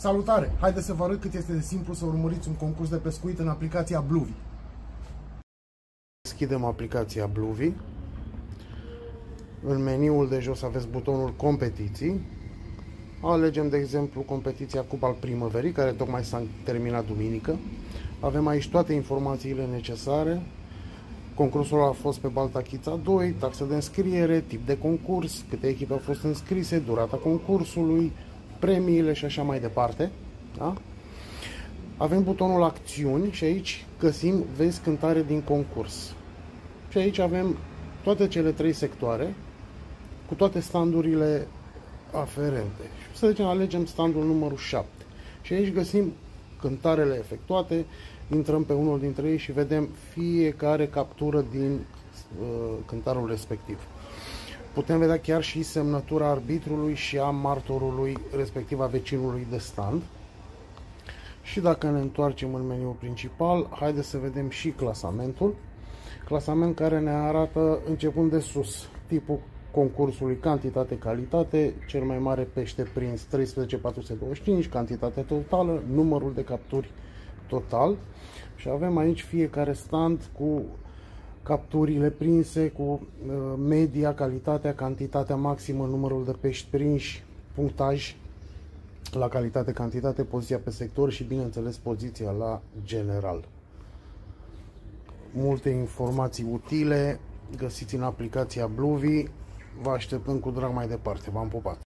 Salutare! Haideți să vă arăt cât este de simplu să urmăriți un concurs de pescuit în aplicația Bluevee. Deschidem aplicația Bluevee. În meniul de jos aveți butonul Competiții. Alegem, de exemplu, competiția Cup al Primăverii, care tocmai s-a terminat duminică. Avem aici toate informațiile necesare. Concursul a fost pe Balta Chița 2, taxă de înscriere, tip de concurs, câte echipe au fost înscrise, durata concursului, premiile și așa mai departe. Da? Avem butonul Acțiuni și aici găsim Vezi cântare din concurs. Și aici avem toate cele 3 sectoare cu toate standurile aferente. Și să zicem, alegem standul numărul 7. Și aici găsim cântarele efectuate, intrăm pe unul dintre ei și vedem fiecare captură din cântarul respectiv. Putem vedea chiar și semnătura arbitrului și a martorului, respectiv a vecinului de stand. Și dacă ne întoarcem în meniul principal, haideți să vedem și clasamentul. Clasament care ne arată începând de sus tipul concursului, cantitate-calitate, cel mai mare pește prins 13.425, cantitatea totală, numărul de capturi total. Și avem aici fiecare stand cu capturile prinse, cu media, calitatea, cantitatea maximă, numărul de pești prinși, punctaj la calitate, cantitate, poziția pe sector și, bineînțeles, poziția la general. Multe informații utile găsiți în aplicația Bluevee. Vă așteptăm cu drag mai departe. V-am pupat!